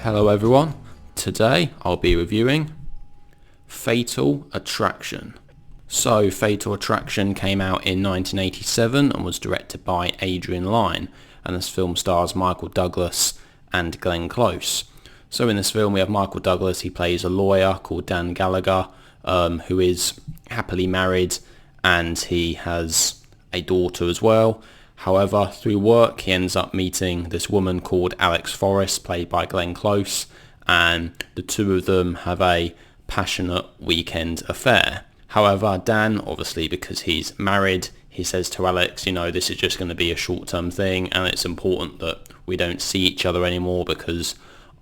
Hello everyone, today I'll be reviewing Fatal Attraction. So Fatal Attraction came out in 1987 and was directed by Adrian Lyne, and this film stars Michael Douglas and Glenn Close. So in this film we have Michael Douglas. He plays a lawyer called Dan Gallagher who is happily married, and he has a daughter as well. However, through work, he ends up meeting this woman called Alex Forrest, played by Glenn Close, and the two of them have a passionate weekend affair. However, Dan, obviously because he's married, he says to Alex, this is just going to be a short-term thing, and it's important that we don't see each other anymore because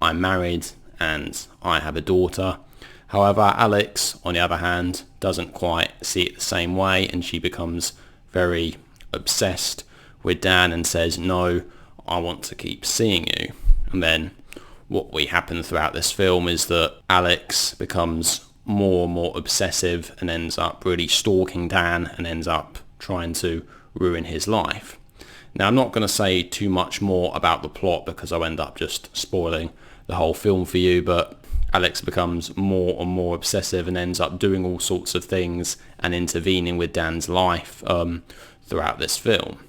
I'm married and I have a daughter. However, Alex, on the other hand, doesn't quite see it the same way, and she becomes very obsessed with Dan and says, no, I want to keep seeing you. And then what we happen throughout this film is that Alex becomes more and more obsessive and ends up really stalking Dan and ends up trying to ruin his life. Now, I'm not going to say too much more about the plot because I'll end up just spoiling the whole film for you, but Alex becomes more and more obsessive and ends up doing all sorts of things and intervening with Dan's life throughout this film.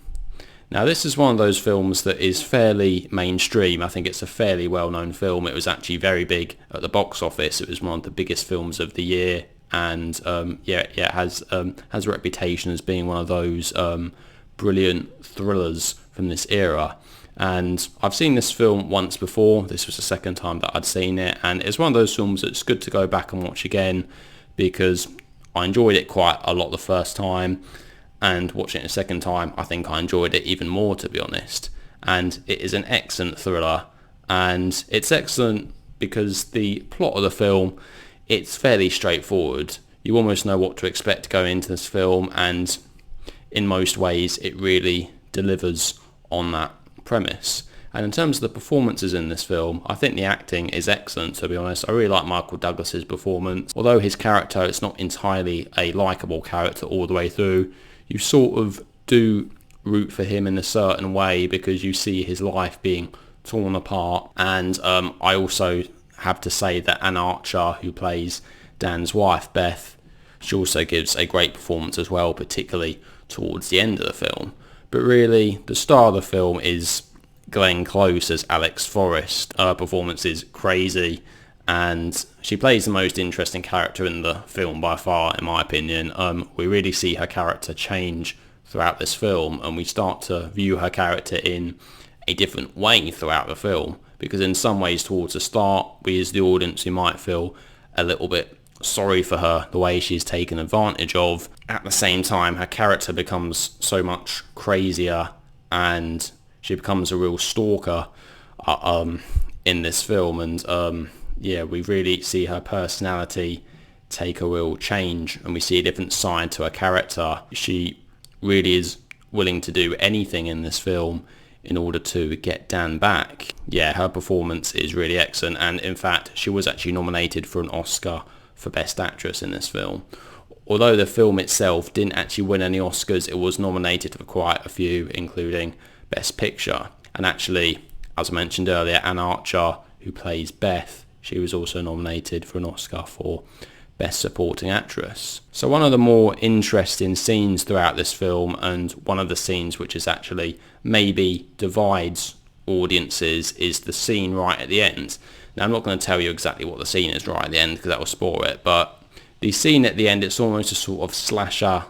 Now, this is one of those films that is fairly mainstream. I think it's a fairly well-known film. It was actually very big at the box office. It was one of the biggest films of the year, and it has a reputation as being one of those brilliant thrillers from this era. And I've seen this film once before. This was the second time that I'd seen it, and it's one of those films that's good to go back and watch again because I enjoyed it quite a lot the first time. And watching it a second time, I think I enjoyed it even more, to be honest. And it is an excellent thriller, and it's excellent because the plot of the film, it's fairly straightforward. You almost know what to expect going into this film, and in most ways it really delivers on that premise. And in terms of the performances in this film, I think the acting is excellent, to be honest. I really like Michael Douglas's performance. Although his character is not entirely a likeable character all the way through, you sort of do root for him in a certain way because you see his life being torn apart. And I also have to say that Anne Archer, who plays Dan's wife, Beth, she also gives a great performance as well, particularly towards the end of the film. But really, the star of the film is Glenn Close as Alex Forrest. Her performance is crazy, and she plays the most interesting character in the film by far, in my opinion. We really see her character change throughout this film, and we start to view her character in a different way throughout the film, because in some ways towards the start, we as the audience, we might feel a little bit sorry for her, the way she's taken advantage of. At the same time, her character becomes so much crazier, and she becomes a real stalker in this film, and we really see her personality take a real change, and we see a different side to her character. She really is willing to do anything in this film in order to get Dan back. Yeah, her performance is really excellent, and in fact, she was actually nominated for an Oscar for Best Actress in this film. Although the film itself didn't actually win any Oscars, it was nominated for quite a few, including Best Picture. And actually, as I mentioned earlier, Anne Archer, who plays Beth, she was also nominated for an Oscar for Best Supporting Actress. So one of the more interesting scenes throughout this film, and one of the scenes which is actually maybe divides audiences, is the scene right at the end. Now, I'm not going to tell you exactly what the scene is right at the end because that will spoil it, but the scene at the end, it's almost a sort of slasher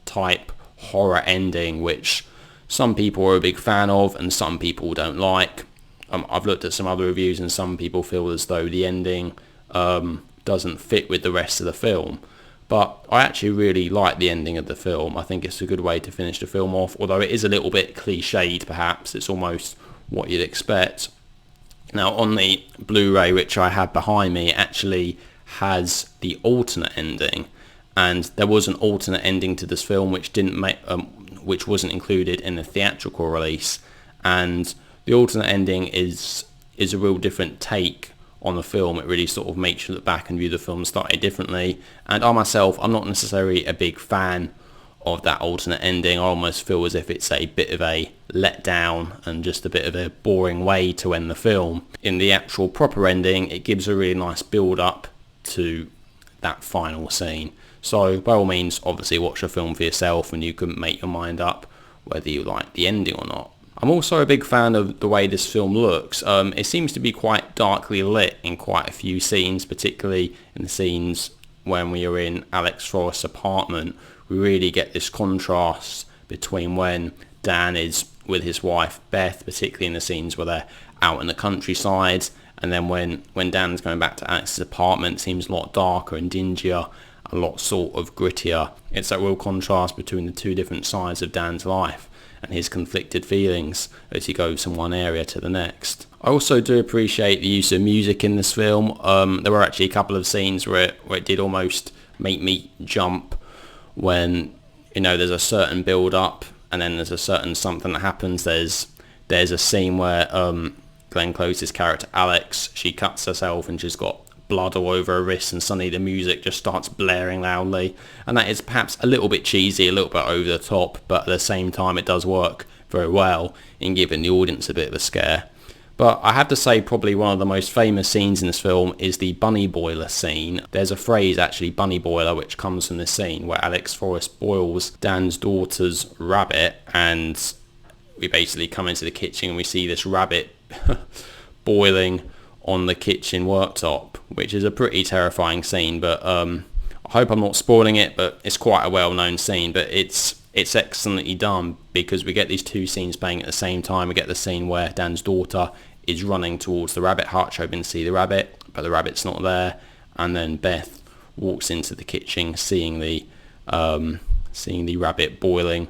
type horror ending, which some people are a big fan of and some people don't like. I've looked at some other reviews and some people feel as though the ending doesn't fit with the rest of the film. But I actually really like the ending of the film. I think it's a good way to finish the film off, although it is a little bit cliched perhaps. It's almost what you'd expect. Now, on the Blu-ray, which I have behind me, it actually has the alternate ending. And there was an alternate ending to this film which wasn't included in the theatrical release. And the alternate ending is a real different take on the film. It really sort of makes you look back and view the film slightly differently. And I myself, I'm not necessarily a big fan of that alternate ending. I almost feel as if it's a bit of a letdown and just a bit of a boring way to end the film. In the actual proper ending, it gives a really nice build up to that final scene. So by all means, obviously watch the film for yourself and you can make your mind up whether you like the ending or not. I'm also a big fan of the way this film looks. It seems to be quite darkly lit in quite a few scenes, particularly in the scenes when we are in Alex Forrest's apartment. We really get this contrast between when Dan is with his wife Beth, particularly in the scenes where they're out in the countryside, and then when Dan's going back to Alex's apartment, it seems a lot darker and dingier, a lot sort of grittier. It's that real contrast between the two different sides of Dan's life and his conflicted feelings as he goes from one area to the next. I also do appreciate the use of music in this film. There were actually a couple of scenes where it did almost make me jump when, you know, there's a certain build up and then there's a certain something that happens. There's a scene where Glenn Close's character Alex, she cuts herself and she's got blood all over her wrist, and suddenly the music just starts blaring loudly, and that is perhaps a little bit cheesy, a little bit over the top, but at the same time it does work very well in giving the audience a bit of a scare. But I have to say probably one of the most famous scenes in this film is the bunny boiler scene. There's a phrase actually, bunny boiler, which comes from this scene where Alex Forrest boils Dan's daughter's rabbit, and we basically come into the kitchen and we see this rabbit boiling on the kitchen worktop, which is a pretty terrifying scene. But I hope I'm not spoiling it, but it's quite a well-known scene, but it's excellently done because we get these two scenes playing at the same time. We get the scene where Dan's daughter is running towards the rabbit hutch hoping to see the rabbit, but the rabbit's not there, and then Beth walks into the kitchen seeing the rabbit boiling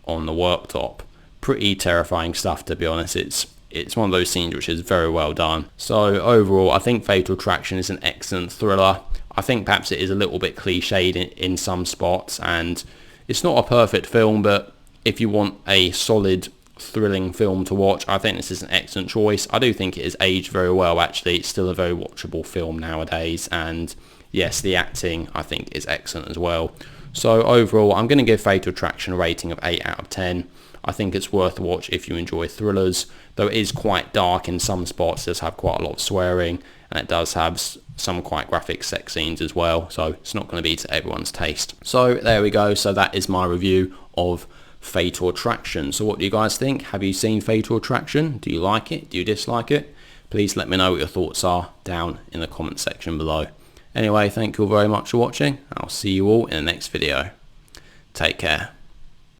on the worktop. Pretty terrifying stuff, to be honest. It's one of those scenes which is very well done. So overall, I think Fatal Attraction is an excellent thriller. I think perhaps it is a little bit cliched in some spots, and it's not a perfect film, but if you want a solid, thrilling film to watch, I think this is an excellent choice. I do think it has aged very well, actually. It's still a very watchable film nowadays, and yes, the acting I think is excellent as well. So overall, I'm going to give Fatal Attraction a rating of 8 out of 10. I think it's worth a watch if you enjoy thrillers, though it is quite dark in some spots. It does have quite a lot of swearing, and it does have some quite graphic sex scenes as well, so it's not going to be to everyone's taste. So there we go. So that is my review of Fatal Attraction. So what do you guys think? Have you seen Fatal Attraction? Do you like it? Do you dislike it? Please let me know what your thoughts are down in the comment section below. Anyway, thank you all very much for watching. I'll see you all in the next video. Take care.